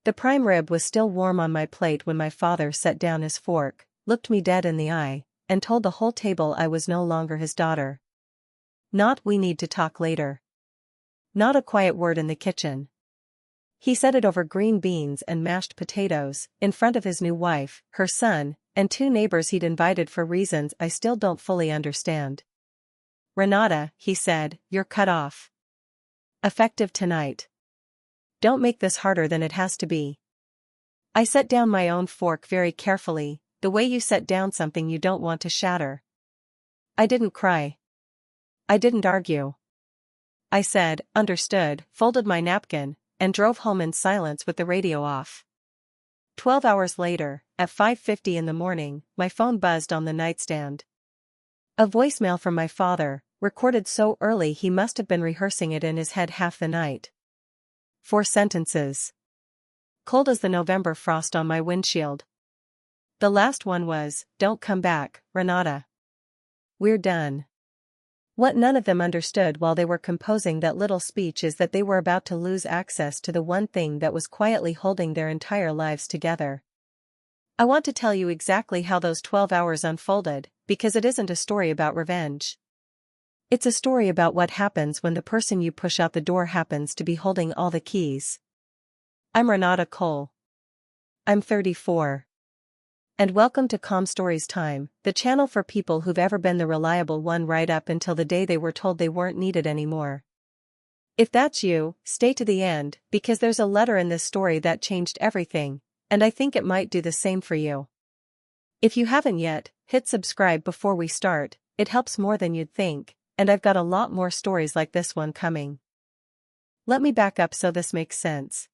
The prime rib was still warm on my plate when my father set down his fork, looked me dead in the eye, and told the whole table I was no longer his daughter. Not "we need to talk later." Not a quiet word in the kitchen. He said it over green beans and mashed potatoes, in front of his new wife, her son, and 2 neighbors he'd invited for reasons I still don't fully understand. "Renata," he said, "you're cut off. Effective tonight. Don't make this harder than it has to be." I set down my own fork very carefully, the way you set down something you don't want to shatter. I didn't cry. I didn't argue. I said, "Understood," folded my napkin, and drove home in silence with the radio off. 12 hours later, at 5:50 in the morning, my phone buzzed on the nightstand. A voicemail from my father, recorded so early he must have been rehearsing it in his head half the night. 4 sentences. Cold as the November frost on my windshield. The last one was, "Don't come back, Renata. We're done." What none of them understood while they were composing that little speech is that they were about to lose access to the one thing that was quietly holding their entire lives together. I want to tell you exactly how those 12 hours unfolded, because it isn't a story about revenge. It's a story about what happens when the person you push out the door happens to be holding all the keys. I'm Renata Cole. I'm 34. And welcome to Calm Stories Time, the channel for people who've ever been the reliable one right up until the day they were told they weren't needed anymore. If that's you, stay to the end, because there's a letter in this story that changed everything, and I think it might do the same for you. If you haven't yet, hit subscribe before we start, it helps more than you'd think, and I've got a lot more stories like this one coming. Let me back up so this makes sense.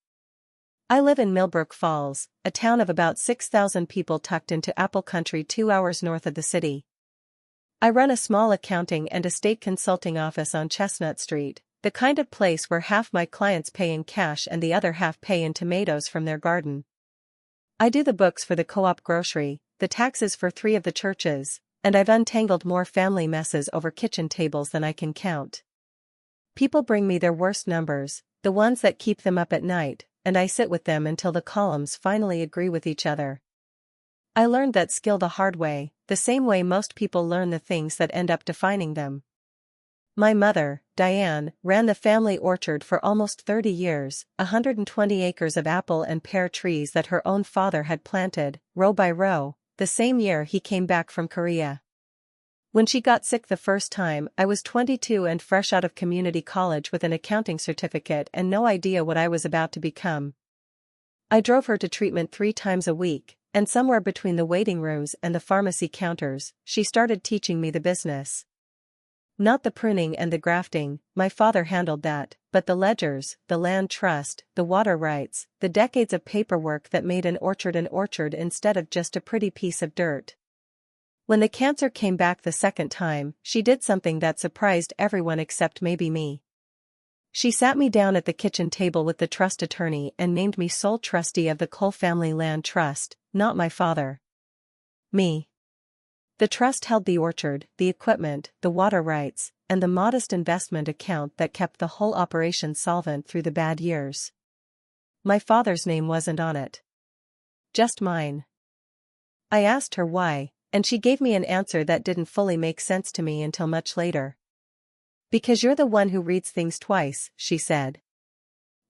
I live in Millbrook Falls, a town of about 6,000 people tucked into Apple Country 2 hours north of the city. I run a small accounting and estate consulting office on Chestnut Street, the kind of place where half my clients pay in cash and the other half pay in tomatoes from their garden. I do the books for the co-op grocery, the taxes for 3 of the churches, and I've untangled more family messes over kitchen tables than I can count. People bring me their worst numbers, the ones that keep them up at night, and I sit with them until the columns finally agree with each other. I learned that skill the hard way, the same way most people learn the things that end up defining them. My mother, Diane, ran the family orchard for almost 30 years, 120 acres of apple and pear trees that her own father had planted, row by row, the same year he came back from Korea. When she got sick the first time, I was 22 and fresh out of community college with an accounting certificate and no idea what I was about to become. I drove her to treatment 3 times a week, and somewhere between the waiting rooms and the pharmacy counters, she started teaching me the business. Not the pruning and the grafting, my father handled that, but the ledgers, the land trust, the water rights, the decades of paperwork that made an orchard instead of just a pretty piece of dirt. When the cancer came back the second time, she did something that surprised everyone except maybe me. She sat me down at the kitchen table with the trust attorney and named me sole trustee of the Cole Family Land Trust, not my father. Me. The trust held the orchard, the equipment, the water rights, and the modest investment account that kept the whole operation solvent through the bad years. My father's name wasn't on it. Just mine. I asked her why, and she gave me an answer that didn't fully make sense to me until much later. "Because you're the one who reads things twice," she said.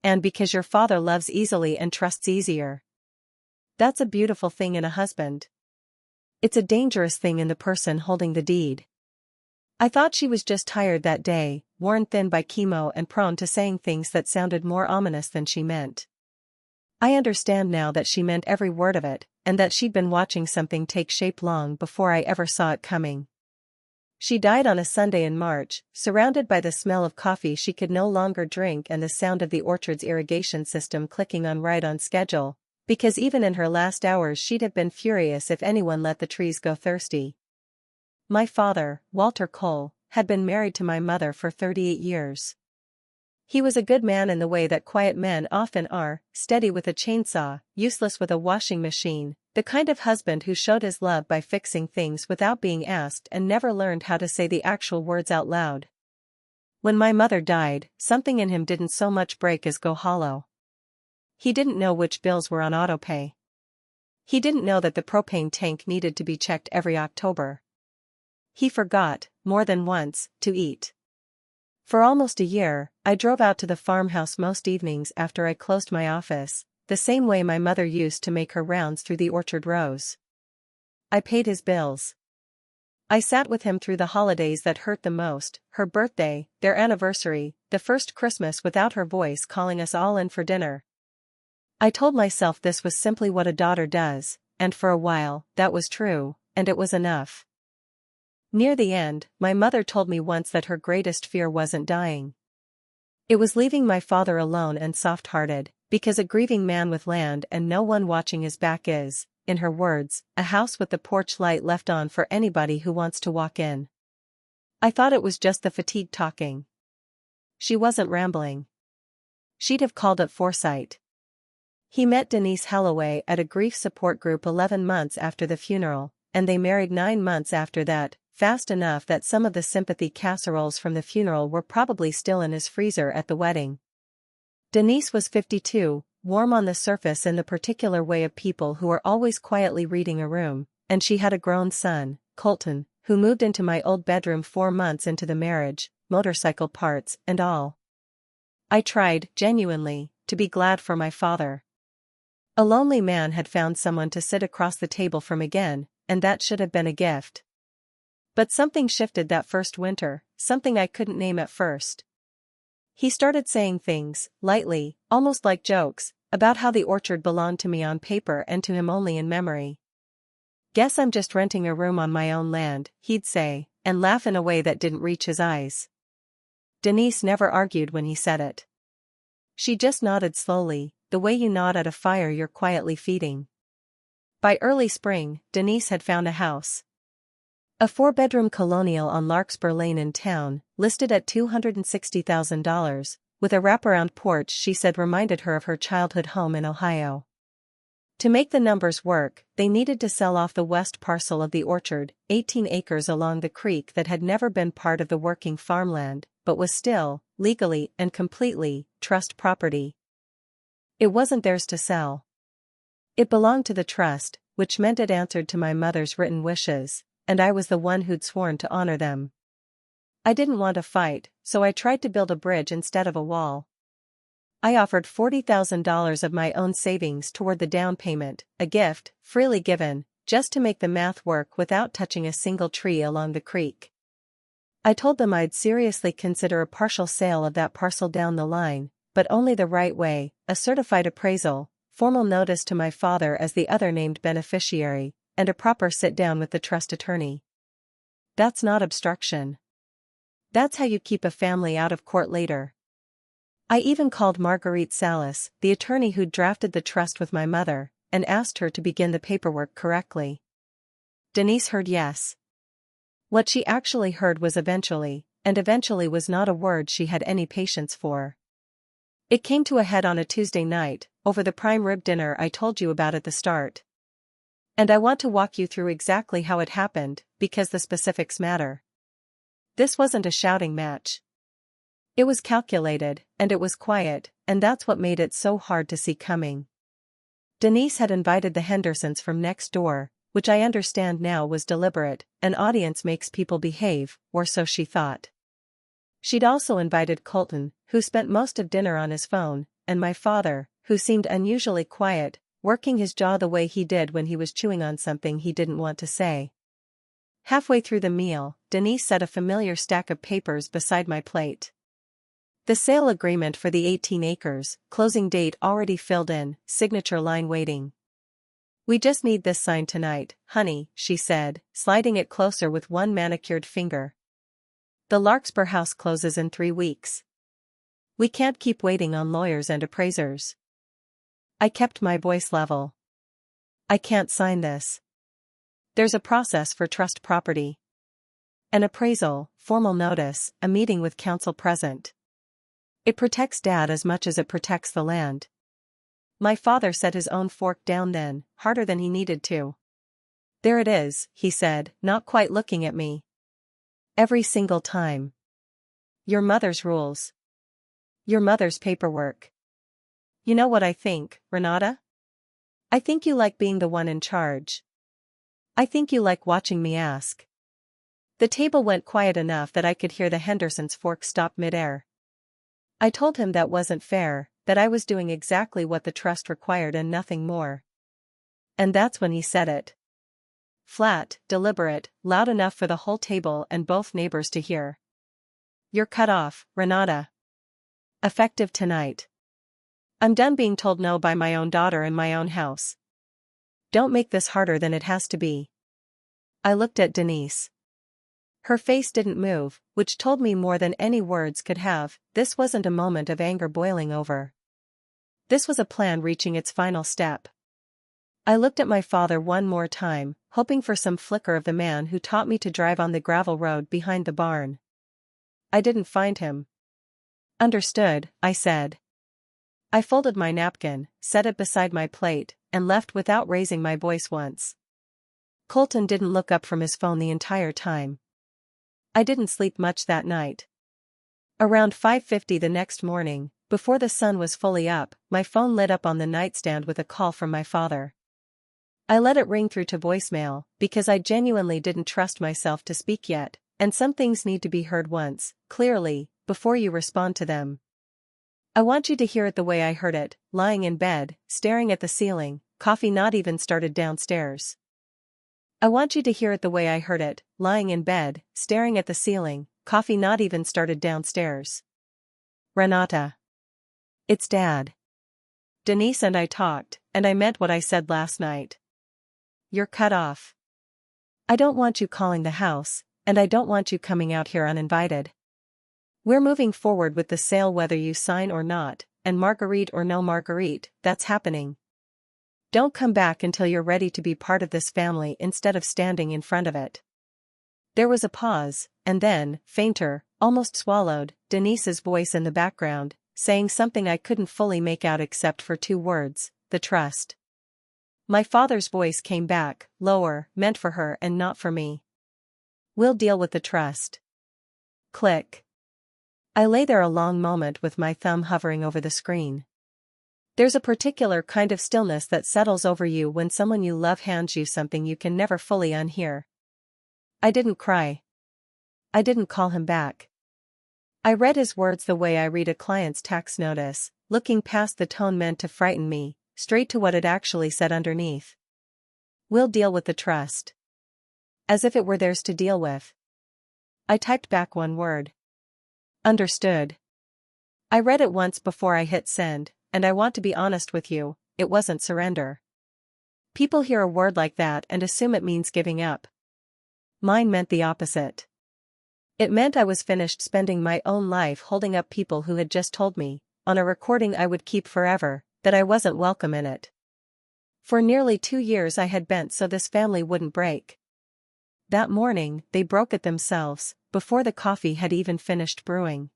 "And because your father loves easily and trusts easier. That's a beautiful thing in a husband. It's a dangerous thing in the person holding the deed." I thought she was just tired that day, worn thin by chemo and prone to saying things that sounded more ominous than she meant. I understand now that she meant every word of it, and that she'd been watching something take shape long before I ever saw it coming. She died on a Sunday in March, surrounded by the smell of coffee she could no longer drink and the sound of the orchard's irrigation system clicking on right on schedule, because even in her last hours she'd have been furious if anyone let the trees go thirsty. My father, Walter Cole, had been married to my mother for 38 years. He was a good man in the way that quiet men often are, steady with a chainsaw, useless with a washing machine, the kind of husband who showed his love by fixing things without being asked and never learned how to say the actual words out loud. When my mother died, something in him didn't so much break as go hollow. He didn't know which bills were on autopay. He didn't know that the propane tank needed to be checked every October. He forgot, more than once, to eat. For almost a year, I drove out to the farmhouse most evenings after I closed my office, the same way my mother used to make her rounds through the orchard rows. I paid his bills. I sat with him through the holidays that hurt the most, her birthday, their anniversary, the first Christmas without her voice calling us all in for dinner. I told myself this was simply what a daughter does, and for a while, that was true, and it was enough. Near the end, my mother told me once that her greatest fear wasn't dying. It was leaving my father alone and soft-hearted, because a grieving man with land and no one watching his back is, in her words, a house with the porch light left on for anybody who wants to walk in. I thought it was just the fatigue talking. She wasn't rambling. She'd have called it foresight. He met Denise Holloway at a grief support group 11 months after the funeral, and they married 9 months after that, fast enough that some of the sympathy casseroles from the funeral were probably still in his freezer at the wedding. Denise was 52, warm on the surface in the particular way of people who are always quietly reading a room, and she had a grown son, Colton, who moved into my old bedroom 4 months into the marriage, motorcycle parts and all. I tried, genuinely, to be glad for my father. A lonely man had found someone to sit across the table from again, and that should have been a gift. But something shifted that first winter, something I couldn't name at first. He started saying things, lightly, almost like jokes, about how the orchard belonged to me on paper and to him only in memory. "Guess I'm just renting a room on my own land," he'd say, and laugh in a way that didn't reach his eyes. Denise never argued when he said it. She just nodded slowly, the way you nod at a fire you're quietly feeding. By early spring, Denise had found a house. A 4-bedroom colonial on Larkspur Lane in town, listed at $260,000, with a wraparound porch she said reminded her of her childhood home in Ohio. To make the numbers work, they needed to sell off the west parcel of the orchard, 18 acres along the creek that had never been part of the working farmland, but was still, legally and completely, trust property. It wasn't theirs to sell. It belonged to the trust, which meant it answered to my mother's written wishes, and I was the one who'd sworn to honor them. I didn't want to fight, so I tried to build a bridge instead of a wall. I offered $40,000 of my own savings toward the down payment, a gift, freely given, just to make the math work without touching a single tree along the creek. I told them I'd seriously consider a partial sale of that parcel down the line, but only the right way, a certified appraisal, formal notice to my father as the other named beneficiary, and a proper sit-down with the trust attorney. That's not obstruction. That's how you keep a family out of court later. I even called Marguerite Salas, the attorney who'd drafted the trust with my mother, and asked her to begin the paperwork correctly. Denise heard yes. What she actually heard was eventually, and eventually was not a word she had any patience for. It came to a head on a Tuesday night, over the prime rib dinner I told you about at the start. And I want to walk you through exactly how it happened, because the specifics matter. This wasn't a shouting match. It was calculated, and it was quiet, and that's what made it so hard to see coming. Denise had invited the Hendersons from next door, which I understand now was deliberate. An audience makes people behave, or so she thought. She'd also invited Colton, who spent most of dinner on his phone, and my father, who seemed unusually quiet, working his jaw the way he did when he was chewing on something he didn't want to say. Halfway through the meal, Denise set a familiar stack of papers beside my plate. The sale agreement for the 18 acres, closing date already filled in, signature line waiting. "We just need this signed tonight, honey," she said, sliding it closer with one manicured finger. "The Larkspur house closes in 3 weeks. We can't keep waiting on lawyers and appraisers." I kept my voice level. "I can't sign this. There's a process for trust property. An appraisal, formal notice, a meeting with counsel present. It protects Dad as much as it protects the land." My father set his own fork down then, harder than he needed to. "There it is," he said, not quite looking at me. "Every single time. Your mother's rules. Your mother's paperwork. You know what I think, Renata? I think you like being the one in charge. I think you like watching me ask. The table went quiet enough that I could hear the Henderson's fork stop midair. I told him that wasn't fair, that I was doing exactly what the trust required and nothing more. And that's when he said it. Flat, deliberate, loud enough for the whole table and both neighbors to hear. You're cut off, Renata. Effective tonight. I'm done being told no by my own daughter in my own house. Don't make this harder than it has to be. I looked at Denise. Her face didn't move, which told me more than any words could have. This wasn't a moment of anger boiling over. This was a plan reaching its final step. I looked at my father one more time, hoping for some flicker of the man who taught me to drive on the gravel road behind the barn. I didn't find him. Understood, I said. I folded my napkin, set it beside my plate, and left without raising my voice once. Colton didn't look up from his phone the entire time. I didn't sleep much that night. Around 5:50 the next morning, before the sun was fully up, my phone lit up on the nightstand with a call from my father. I let it ring through to voicemail, because I genuinely didn't trust myself to speak yet, and some things need to be heard once, clearly, before you respond to them. I want you to hear it the way I heard it, lying in bed, staring at the ceiling, coffee not even started downstairs. I want you to hear it the way I heard it, lying in bed, staring at the ceiling, coffee not even started downstairs. Renata. It's Dad. Denise and I talked, and I meant what I said last night. You're cut off. I don't want you calling the house, and I don't want you coming out here uninvited. We're moving forward with the sale whether you sign or not, and Marguerite or no Marguerite, that's happening. Don't come back until you're ready to be part of this family instead of standing in front of it. There was a pause, and then, fainter, almost swallowed, Denise's voice in the background, saying something I couldn't fully make out except for two words, the trust. My father's voice came back, lower, meant for her and not for me. We'll deal with the trust. Click. I lay there a long moment with my thumb hovering over the screen. There's a particular kind of stillness that settles over you when someone you love hands you something you can never fully unhear. I didn't cry. I didn't call him back. I read his words the way I read a client's tax notice, looking past the tone meant to frighten me, straight to what it actually said underneath. We'll deal with the trust. As if it were theirs to deal with. I typed back one word. Understood. I read it once before I hit send, and I want to be honest with you, it wasn't surrender. People hear a word like that and assume it means giving up. Mine meant the opposite. It meant I was finished spending my own life holding up people who had just told me, on a recording I would keep forever, that I wasn't welcome in it. For nearly 2 years I had bent so this family wouldn't break. That morning, they broke it themselves, before the coffee had even finished brewing.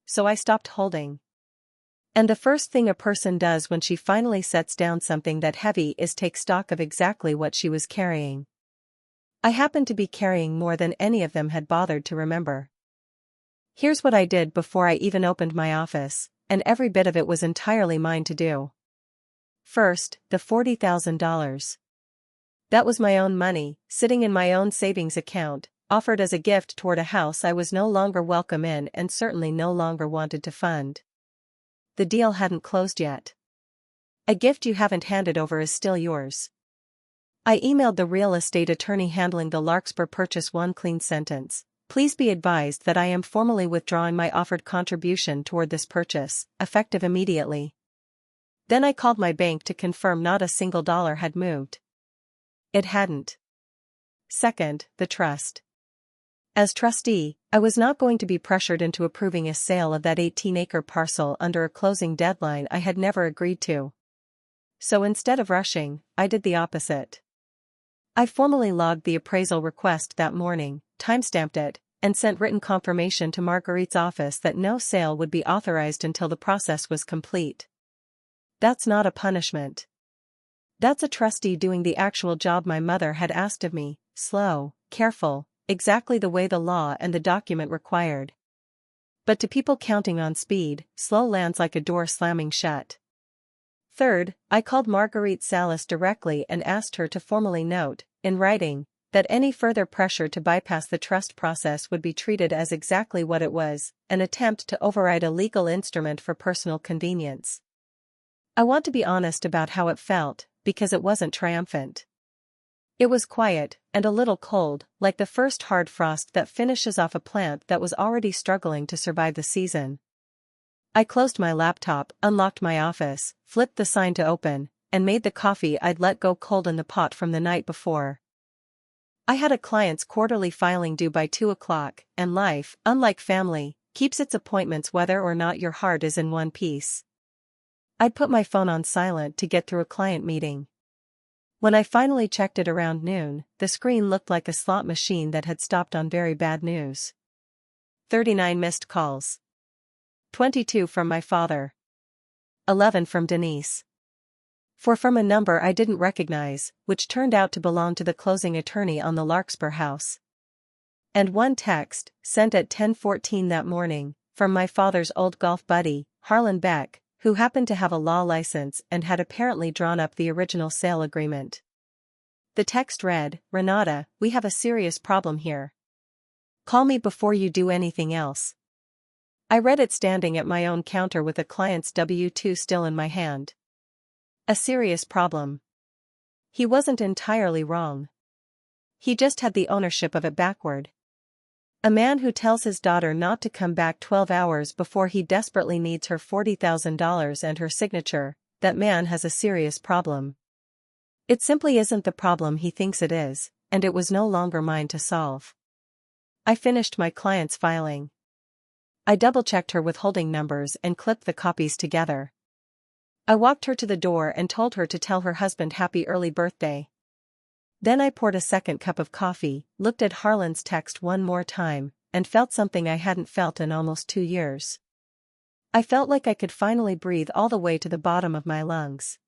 So I stopped holding. And the first thing a person does when she finally sets down something that heavy is take stock of exactly what she was carrying. I happened to be carrying more than any of them had bothered to remember. Here's what I did before I even opened my office, and every bit of it was entirely mine to do. First, the $40,000. That was my own money, sitting in my own savings account, offered as a gift toward a house I was no longer welcome in and certainly no longer wanted to fund. The deal hadn't closed yet. A gift you haven't handed over is still yours. I emailed the real estate attorney handling the Larkspur purchase one clean sentence. Please be advised that I am formally withdrawing my offered contribution toward this purchase, effective immediately. Then I called my bank to confirm not a single dollar had moved. It hadn't. Second, the trust. As trustee, I was not going to be pressured into approving a sale of that 18-acre parcel under a closing deadline I had never agreed to. So instead of rushing, I did the opposite. I formally logged the appraisal request that morning, timestamped it, and sent written confirmation to Marguerite's office that no sale would be authorized until the process was complete. That's not a punishment. That's a trustee doing the actual job my mother had asked of me, slow, careful, exactly the way the law and the document required. But to people counting on speed, slow lands like a door slamming shut. Third, I called Marguerite Salas directly and asked her to formally note, in writing, that any further pressure to bypass the trust process would be treated as exactly what it was, an attempt to override a legal instrument for personal convenience. I want to be honest about how it felt, because it wasn't triumphant. It was quiet, and a little cold, like the first hard frost that finishes off a plant that was already struggling to survive the season. I closed my laptop, unlocked my office, flipped the sign to open, and made the coffee I'd let go cold in the pot from the night before. I had a client's quarterly filing due by 2 o'clock, and life, unlike family, keeps its appointments whether or not your heart is in one piece. I'd put my phone on silent to get through a client meeting. When I finally checked it around noon, the screen looked like a slot machine that had stopped on very bad news. 39 missed calls. 22 from my father. 11 from Denise. 4 from a number I didn't recognize, which turned out to belong to the closing attorney on the Larkspur house. And 1 text, sent at 10:14 that morning, from my father's old golf buddy, Harlan Beck, who happened to have a law license and had apparently drawn up the original sale agreement. The text read, "Renata, we have a serious problem here. Call me before you do anything else." I read it standing at my own counter with a client's W-2 still in my hand. A serious problem. He wasn't entirely wrong. He just had the ownership of it backward. A man who tells his daughter not to come back 12 hours before he desperately needs her $40,000 and her signature, that man has a serious problem. It simply isn't the problem he thinks it is, and it was no longer mine to solve. I finished my client's filing. I double-checked her withholding numbers and clipped the copies together. I walked her to the door and told her to tell her husband happy early birthday. Then I poured a second cup of coffee, looked at Harlan's text one more time, and felt something I hadn't felt in almost 2 years. I felt like I could finally breathe all the way to the bottom of my lungs.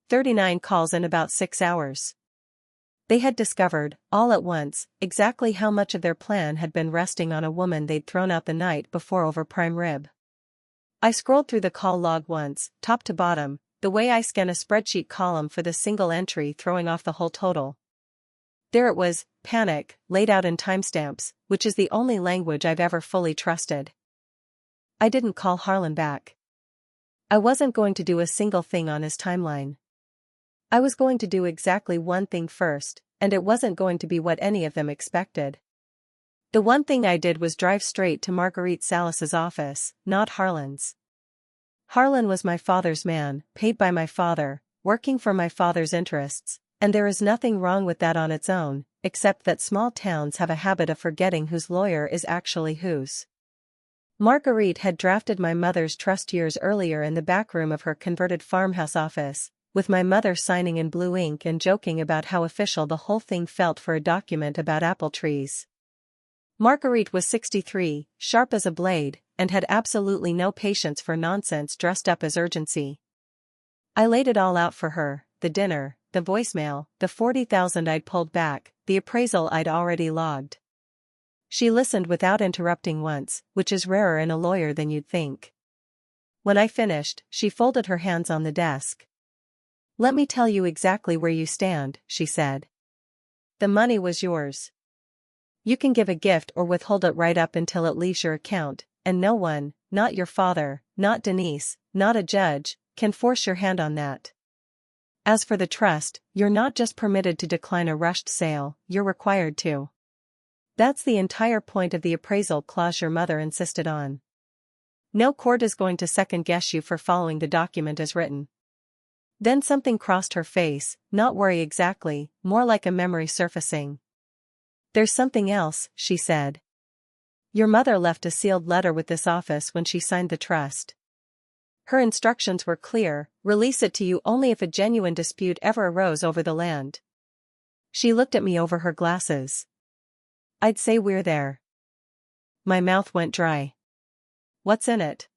39 calls in about 6 hours. They had discovered, all at once, exactly how much of their plan had been resting on a woman they'd thrown out the night before over prime rib. I scrolled through the call log once, top to bottom, the way I scan a spreadsheet column for the single entry throwing off the whole total. There it was, panic, laid out in timestamps, which is the only language I've ever fully trusted. I didn't call Harlan back. I wasn't going to do a single thing on his timeline. I was going to do exactly one thing first, and it wasn't going to be what any of them expected. The one thing I did was drive straight to Marguerite Salas's office, not Harlan's. Harlan was my father's man, paid by my father, working for my father's interests, and there is nothing wrong with that on its own, except that small towns have a habit of forgetting whose lawyer is actually whose. Marguerite had drafted my mother's trust years earlier in the back room of her converted farmhouse office, with my mother signing in blue ink and joking about how official the whole thing felt for a document about apple trees. Marguerite was 63, sharp as a blade, and had absolutely no patience for nonsense dressed up as urgency. I laid it all out for her, the dinner, the voicemail, the 40,000 I'd pulled back, the appraisal I'd already logged. She listened without interrupting once, which is rarer in a lawyer than you'd think. When I finished, she folded her hands on the desk. "Let me tell you exactly where you stand," she said. "The money was yours. You can give a gift or withhold it right up until it leaves your account, and no one, not your father, not Denise, not a judge, can force your hand on that. As for the trust, you're not just permitted to decline a rushed sale, you're required to. That's the entire point of the appraisal clause your mother insisted on. No court is going to second-guess you for following the document as written." Then something crossed her face, not worry exactly, more like a memory surfacing. "There's something else," she said. "Your mother left a sealed letter with this office when she signed the trust. Her instructions were clear: release it to you only if a genuine dispute ever arose over the land." She looked at me over her glasses. "I'd say we're there." My mouth went dry. "What's in it?"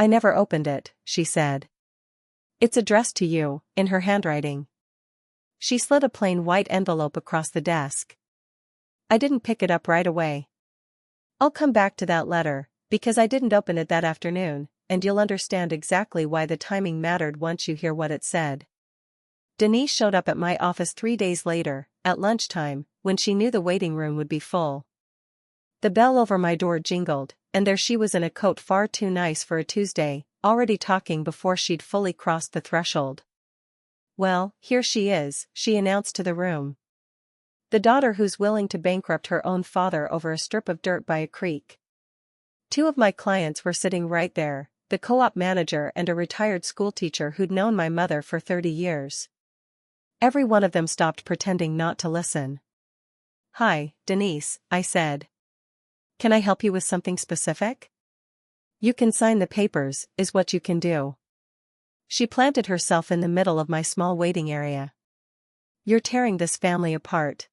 "I never opened it," she said. "It's addressed to you," in her handwriting. She slid a plain white envelope across the desk. I didn't pick it up right away. I'll come back to that letter, because I didn't open it that afternoon, and you'll understand exactly why the timing mattered once you hear what it said. Denise showed up at my office 3 days later, at lunchtime, when she knew the waiting room would be full. The bell over my door jingled, and there she was in a coat far too nice for a Tuesday, already talking before she'd fully crossed the threshold. "Well, here she is," she announced to the room. "The daughter who's willing to bankrupt her own father over a strip of dirt by a creek." Two of my clients were sitting right there, the co-op manager and a retired schoolteacher who'd known my mother for 30 years. Every one of them stopped pretending not to listen. "Hi, Denise," I said. "Can I help you with something specific?" "You can sign the papers, is what you can do." She planted herself in the middle of my small waiting area. "You're tearing this family apart.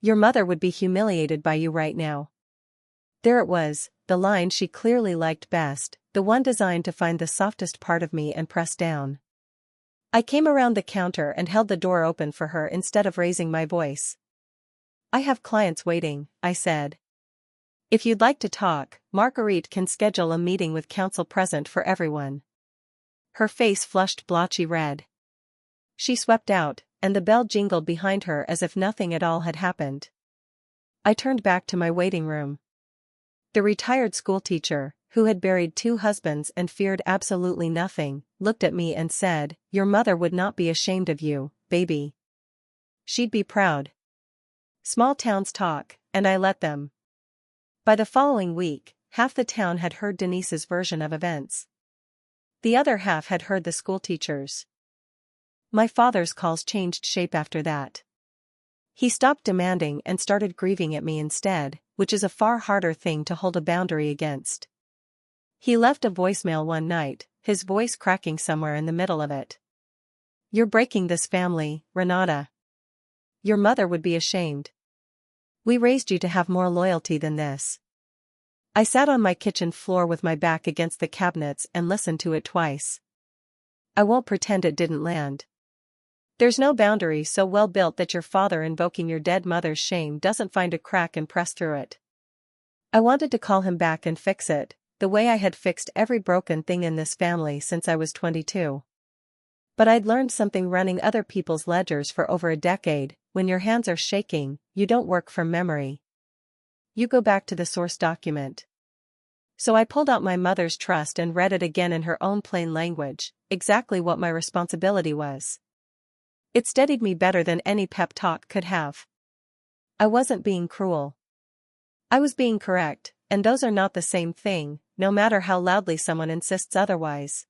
Your mother would be humiliated by you right now." There it was, the line she clearly liked best, the one designed to find the softest part of me and press down. I came around the counter and held the door open for her instead of raising my voice. "I have clients waiting," I said. "If you'd like to talk, Marguerite can schedule a meeting with counsel present for everyone." Her face flushed blotchy red. She swept out, and the bell jingled behind her as if nothing at all had happened. I turned back to my waiting room. The retired schoolteacher, who had buried 2 husbands and feared absolutely nothing, looked at me and said, "Your mother would not be ashamed of you, baby. She'd be proud." Small towns talk, and I let them. By the following week, half the town had heard Denise's version of events. The other half had heard the schoolteacher's. My father's calls changed shape after that. He stopped demanding and started grieving at me instead, which is a far harder thing to hold a boundary against. He left a voicemail one night, his voice cracking somewhere in the middle of it. "You're breaking this family, Renata. Your mother would be ashamed. We raised you to have more loyalty than this." I sat on my kitchen floor with my back against the cabinets and listened to it twice. I won't pretend it didn't land. There's no boundary so well built that your father invoking your dead mother's shame doesn't find a crack and press through it. I wanted to call him back and fix it, the way I had fixed every broken thing in this family since I was 22. But I'd learned something running other people's ledgers for over a decade: when your hands are shaking, you don't work from memory. You go back to the source document. So I pulled out my mother's trust and read it again in her own plain language, exactly what my responsibility was. It steadied me better than any pep talk could have. I wasn't being cruel. I was being correct, and those are not the same thing, no matter how loudly someone insists otherwise.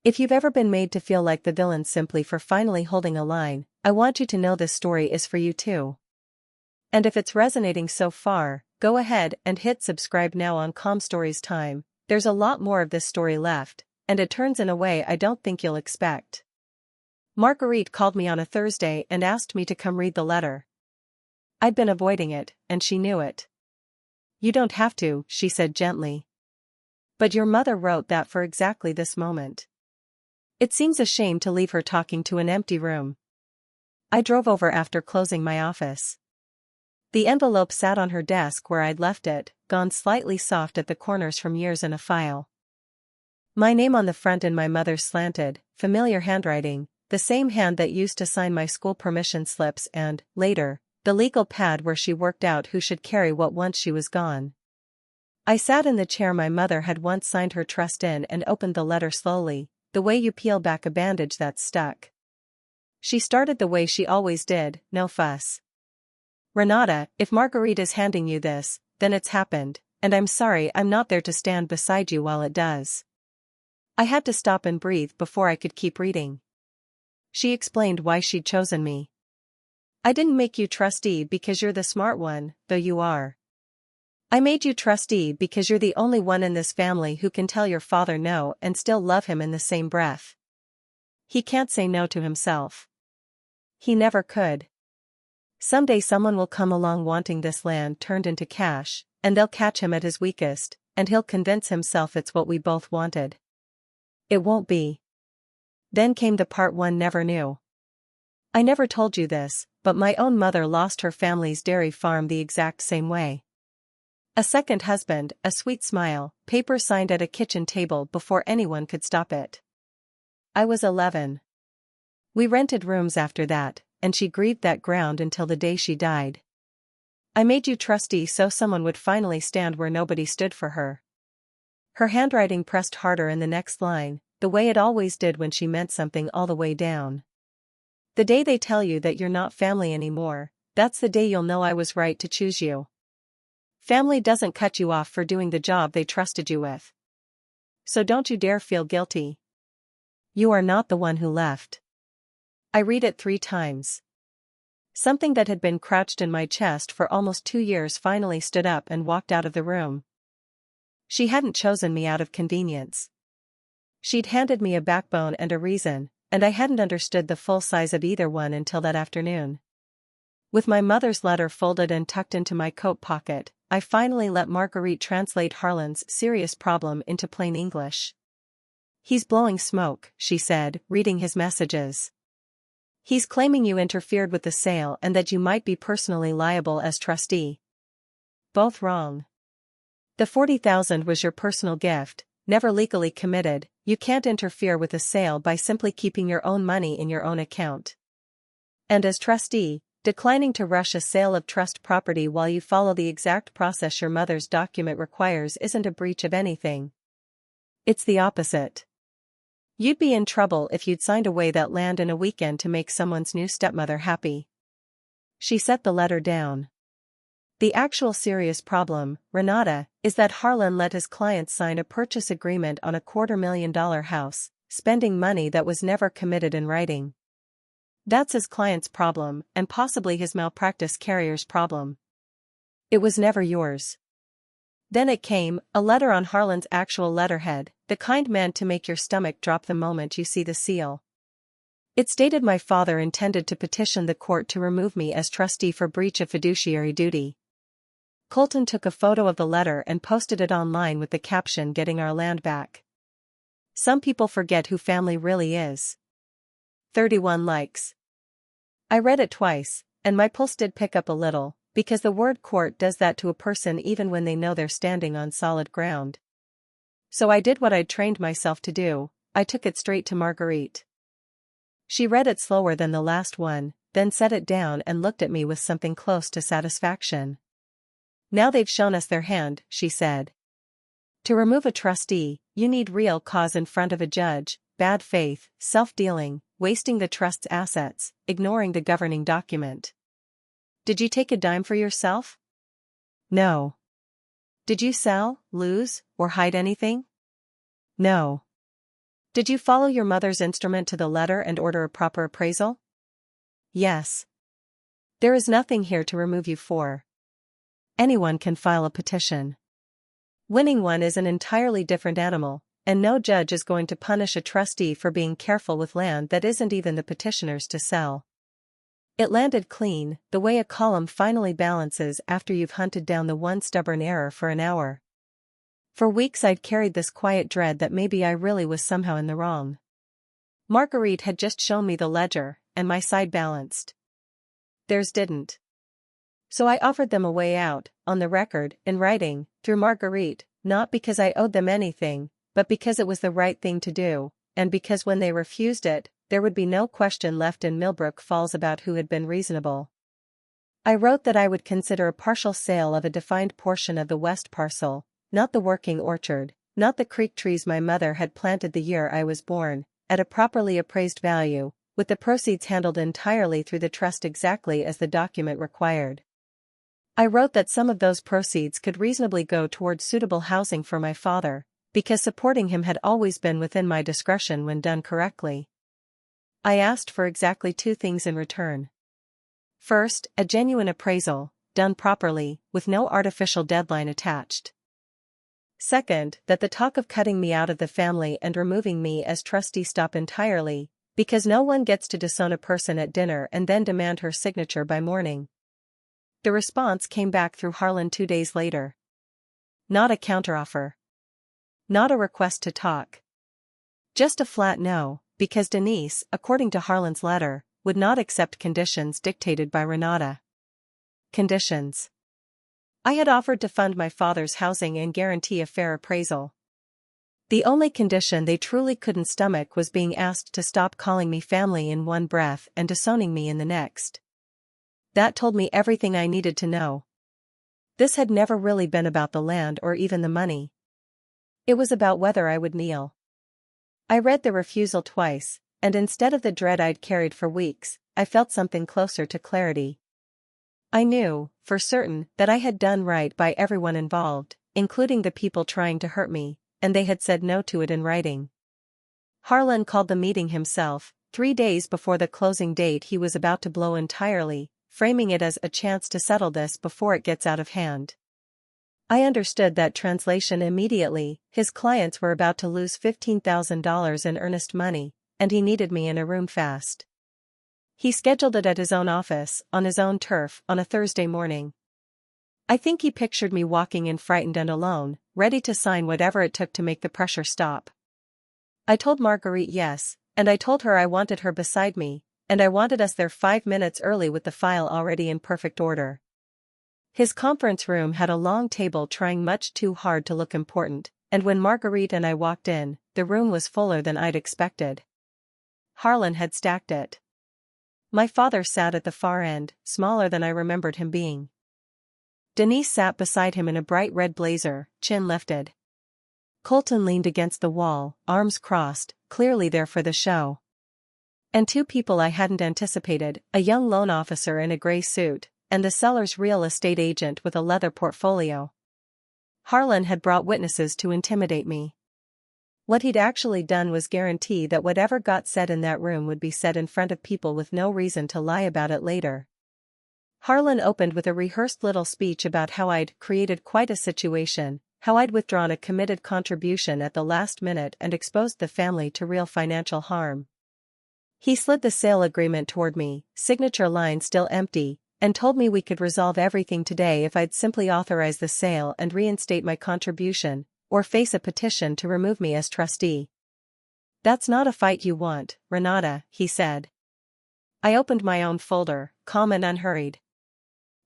If you've ever been made to feel like the villain simply for finally holding a line, I want you to know this story is for you too. And if it's resonating so far, go ahead and hit subscribe now on Calm Stories Time. There's a lot more of this story left, and it turns in a way I don't think you'll expect. Marguerite called me on a Thursday and asked me to come read the letter. I'd been avoiding it, and she knew it. "You don't have to," she said gently. "But your mother wrote that for exactly this moment. It seems a shame to leave her talking to an empty room." I drove over after closing my office. The envelope sat on her desk where I'd left it, gone slightly soft at the corners from years in a file. My name on the front in my mother's slanted, familiar handwriting, the same hand that used to sign my school permission slips and, later, the legal pad where she worked out who should carry what once she was gone. I sat in the chair my mother had once signed her trust in and opened the letter slowly, the way you peel back a bandage that's stuck. She started the way she always did, no fuss. "Renata, if Marguerite is handing you this, then it's happened, and I'm sorry I'm not there to stand beside you while it does." I had to stop and breathe before I could keep reading. She explained why she'd chosen me. "I didn't make you trustee because you're the smart one, though you are. I made you trustee because you're the only one in this family who can tell your father no and still love him in the same breath. He can't say no to himself. He never could. Someday someone will come along wanting this land turned into cash, and they'll catch him at his weakest, and he'll convince himself it's what we both wanted. It won't be." Then came the part one never knew. I never told you this, but my own mother lost her family's dairy farm the exact same way. A second husband, a sweet smile, paper signed at a kitchen table before anyone could stop it. I was 11. We rented rooms after that, and she grieved that ground until the day she died. I made you trustee so someone would finally stand where nobody stood for her. Her handwriting pressed harder in the next line, the way it always did when she meant something all the way down. The day they tell you that you're not family anymore, that's the day you'll know I was right to choose you. Family doesn't cut you off for doing the job they trusted you with. So don't you dare feel guilty. You are not the one who left. I read it 3 times. Something that had been crouched in my chest for almost 2 years finally stood up and walked out of the room. She hadn't chosen me out of convenience. She'd handed me a backbone and a reason, and I hadn't understood the full size of either one until that afternoon. With my mother's letter folded and tucked into my coat pocket, I finally let Marguerite translate Harlan's serious problem into plain English. He's blowing smoke, she said, reading his messages. He's claiming you interfered with the sale and that you might be personally liable as trustee. Both wrong. The $40,000 was your personal gift, never legally committed. You can't interfere with a sale by simply keeping your own money in your own account. And as trustee, declining to rush a sale of trust property while you follow the exact process your mother's document requires isn't a breach of anything. It's the opposite. You'd be in trouble if you'd signed away that land in a weekend to make someone's new stepmother happy. She set the letter down. The actual serious problem, Renata, is that Harlan let his clients sign a purchase agreement on a $250,000 house, spending money that was never committed in writing. That's his client's problem, and possibly his malpractice carrier's problem. It was never yours. Then it came, a letter on Harlan's actual letterhead, the kind meant to make your stomach drop the moment you see the seal. It stated my father intended to petition the court to remove me as trustee for breach of fiduciary duty. Colton took a photo of the letter and posted it online with the caption "Getting our land back." Some people forget who family really is. 31 likes. I read it twice, and my pulse did pick up a little, because the word court does that to a person even when they know they're standing on solid ground. So I did what I'd trained myself to do, I took it straight to Marguerite. She read it slower than the last one, then set it down and looked at me with something close to satisfaction. Now they've shown us their hand, she said. To remove a trustee, you need real cause in front of a judge, bad faith, self-dealing, wasting the trust's assets, ignoring the governing document. Did you take a dime for yourself? No. Did you sell, lose, or hide anything? No. Did you follow your mother's instrument to the letter and order a proper appraisal? Yes. There is nothing here to remove you for. Anyone can file a petition. Winning one is an entirely different animal, and no judge is going to punish a trustee for being careful with land that isn't even the petitioner's to sell. It landed clean, the way a column finally balances after you've hunted down the one stubborn error for an hour. For weeks I'd carried this quiet dread that maybe I really was somehow in the wrong. Marguerite had just shown me the ledger, and my side balanced. Theirs didn't. So I offered them a way out, on the record, in writing, through Marguerite, not because I owed them anything, but because it was the right thing to do, and because when they refused it, there would be no question left in Millbrook Falls about who had been reasonable. I wrote that I would consider a partial sale of a defined portion of the west parcel, not the working orchard, not the creek trees my mother had planted the year I was born, at a properly appraised value, with the proceeds handled entirely through the trust exactly as the document required. I wrote that some of those proceeds could reasonably go towards suitable housing for my father, because supporting him had always been within my discretion when done correctly. I asked for exactly 2 things in return. First, a genuine appraisal, done properly, with no artificial deadline attached. Second, that the talk of cutting me out of the family and removing me as trustee stop entirely, because no one gets to disown a person at dinner and then demand her signature by morning. The response came back through Harlan 2 days later. Not a counteroffer. Not a request to talk. Just a flat no, because Denise, according to Harlan's letter, would not accept conditions dictated by Renata. Conditions. I had offered to fund my father's housing and guarantee a fair appraisal. The only condition they truly couldn't stomach was being asked to stop calling me family in one breath and disowning me in the next. That told me everything I needed to know. This had never really been about the land or even the money. It was about whether I would kneel. I read the refusal twice, and instead of the dread I'd carried for weeks, I felt something closer to clarity. I knew, for certain, that I had done right by everyone involved, including the people trying to hurt me, and they had said no to it in writing. Harlan called the meeting himself, 3 days before the closing date he was about to blow entirely, framing it as a chance to settle this before it gets out of hand. I understood that translation immediately. His clients were about to lose $15,000 in earnest money, and he needed me in a room fast. He scheduled it at his own office, on his own turf, on a Thursday morning. I think he pictured me walking in frightened and alone, ready to sign whatever it took to make the pressure stop. I told Marguerite yes, and I told her I wanted her beside me, and I wanted us there 5 minutes early with the file already in perfect order. His conference room had a long table trying much too hard to look important, and when Marguerite and I walked in, the room was fuller than I'd expected. Harlan had stacked it. My father sat at the far end, smaller than I remembered him being. Denise sat beside him in a bright red blazer, chin lifted. Colton leaned against the wall, arms crossed, clearly there for the show. And 2 people I hadn't anticipated, a young loan officer in a gray suit, and the seller's real estate agent with a leather portfolio. Harlan had brought witnesses to intimidate me. What he'd actually done was guarantee that whatever got said in that room would be said in front of people with no reason to lie about it later. Harlan opened with a rehearsed little speech about how I'd created quite a situation, how I'd withdrawn a committed contribution at the last minute and exposed the family to real financial harm. He slid the sale agreement toward me, signature line still empty, and told me we could resolve everything today if I'd simply authorize the sale and reinstate my contribution, or face a petition to remove me as trustee. "That's not a fight you want, Renata," he said. I opened my own folder, calm and unhurried.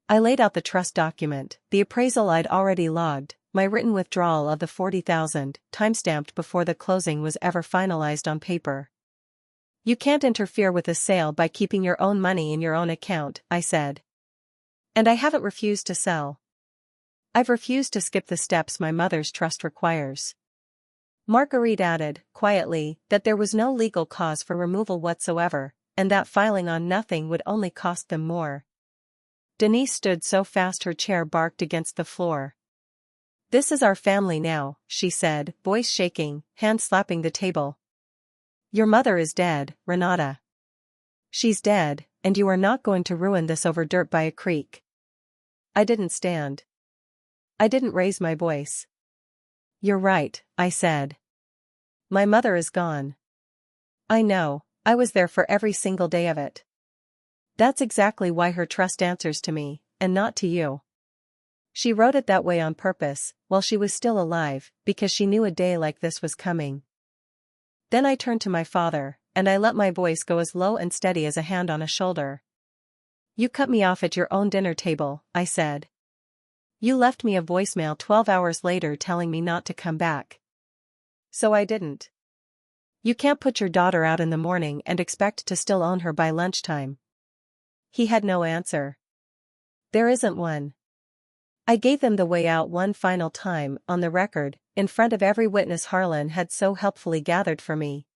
I laid out the trust document, the appraisal I'd already logged, my written withdrawal of the $40,000, timestamped before the closing was ever finalized on paper. "You can't interfere with a sale by keeping your own money in your own account," I said. "And I haven't refused to sell. I've refused to skip the steps my mother's trust requires." Marguerite added, quietly, that there was no legal cause for removal whatsoever, and that filing on nothing would only cost them more. Denise stood so fast her chair barked against the floor. "This is our family now," she said, voice shaking, hand slapping the table. "Your mother is dead, Renata. She's dead, and you are not going to ruin this over dirt by a creek." I didn't stand. I didn't raise my voice. "You're right," I said. "My mother is gone. I know, I was there for every single day of it. That's exactly why her trust answers to me, and not to you. She wrote it that way on purpose, while she was still alive, because she knew a day like this was coming." Then I turned to my father, and I let my voice go as low and steady as a hand on a shoulder. "You cut me off at your own dinner table," I said. "You left me a voicemail 12 hours later telling me not to come back. So I didn't. You can't put your daughter out in the morning and expect to still own her by lunchtime." He had no answer. "There isn't one." I gave them the way out one final time, on the record, in front of every witness Harlan had so helpfully gathered for me.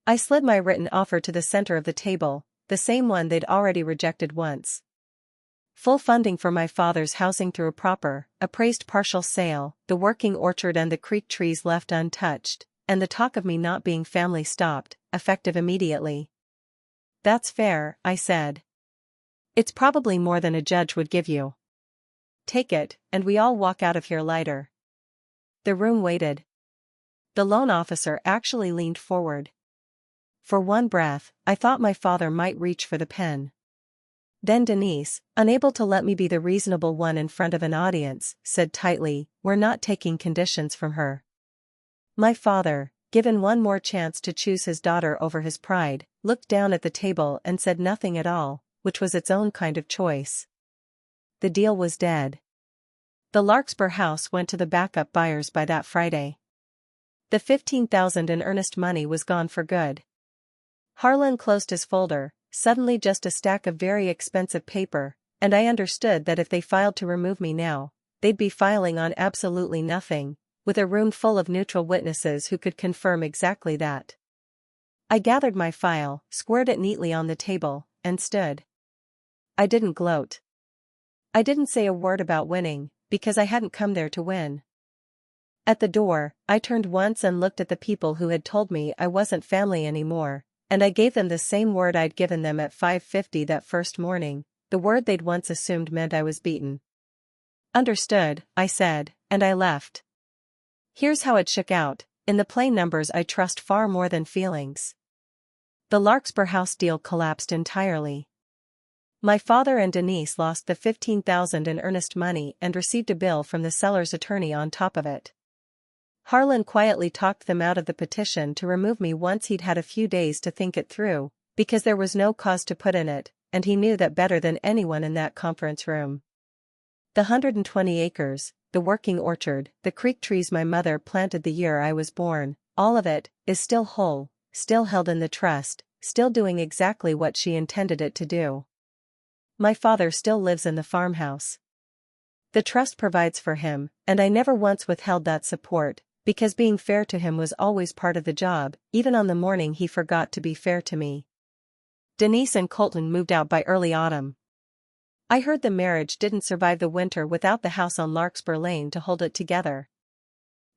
I slid my written offer to the center of the table, the same one they'd already rejected once. Full funding for my father's housing through a proper, appraised partial sale, the working orchard and the creek trees left untouched, and the talk of me not being family stopped, effective immediately. "That's fair," I said. "It's probably more than a judge would give you. Take it, and we all walk out of here lighter." The room waited. The loan officer actually leaned forward. For one breath, I thought my father might reach for the pen. Then Denise, unable to let me be the reasonable one in front of an audience, said tightly, "We're not taking conditions from her." My father, given one more chance to choose his daughter over his pride, looked down at the table and said nothing at all, which was its own kind of choice. The deal was dead. The Larkspur house went to the backup buyers by that Friday. The $15,000 in earnest money was gone for good. Harlan closed his folder, suddenly just a stack of very expensive paper, and I understood that if they filed to remove me now, they'd be filing on absolutely nothing, with a room full of neutral witnesses who could confirm exactly that. I gathered my file, squared it neatly on the table, and stood. I didn't gloat. I didn't say a word about winning, because I hadn't come there to win. At the door, I turned once and looked at the people who had told me I wasn't family anymore, and I gave them the same word I'd given them at 5:50 that first morning, the word they'd once assumed meant I was beaten. Understood, I said, and I left. Here's how it shook out: in the plain numbers I trust far more than feelings. The Larkspur house deal collapsed entirely. My father and Denise lost the $15,000 in earnest money and received a bill from the seller's attorney on top of it. Harlan quietly talked them out of the petition to remove me once he'd had a few days to think it through, because there was no cause to put in it, and he knew that better than anyone in that conference room. The 120 acres, the working orchard, the creek trees my mother planted the year I was born, all of it, is still whole, still held in the trust, still doing exactly what she intended it to do. My father still lives in the farmhouse. The trust provides for him, and I never once withheld that support, because being fair to him was always part of the job, even on the morning he forgot to be fair to me. Denise and Colton moved out by early autumn. I heard the marriage didn't survive the winter without the house on Larkspur Lane to hold it together.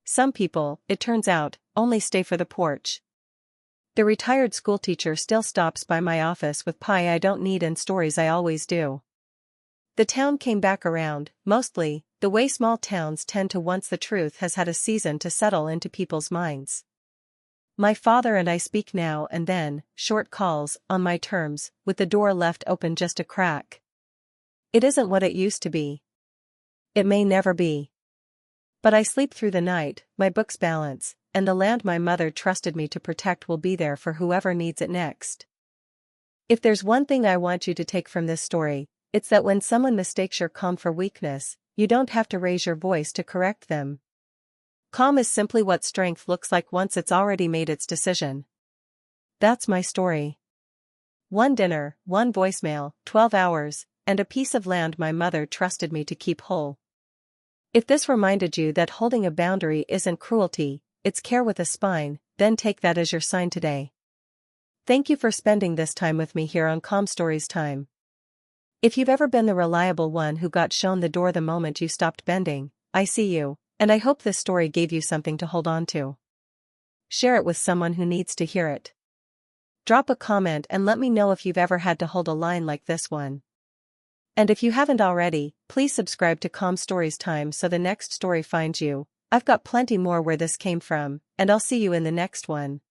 Some people, it turns out, only stay for the porch. The retired schoolteacher still stops by my office with pie I don't need and stories I always do. The town came back around, mostly, the way small towns tend to once the truth has had a season to settle into people's minds. My father and I speak now and then, short calls, on my terms, with the door left open just a crack. It isn't what it used to be. It may never be. But I sleep through the night, my books balance, and the land my mother trusted me to protect will be there for whoever needs it next. If there's one thing I want you to take from this story, it's that when someone mistakes your calm for weakness, you don't have to raise your voice to correct them. Calm is simply what strength looks like once it's already made its decision. That's my story. One dinner, one voicemail, 12 hours, and a piece of land my mother trusted me to keep whole. If this reminded you that holding a boundary isn't cruelty, it's care with a spine, then take that as your sign today. Thank you for spending this time with me here on Calm Stories Time. If you've ever been the reliable one who got shown the door the moment you stopped bending, I see you, and I hope this story gave you something to hold on to. Share it with someone who needs to hear it. Drop a comment and let me know if you've ever had to hold a line like this one. And if you haven't already, please subscribe to Calm Stories Time so the next story finds you. I've got plenty more where this came from, and I'll see you in the next one.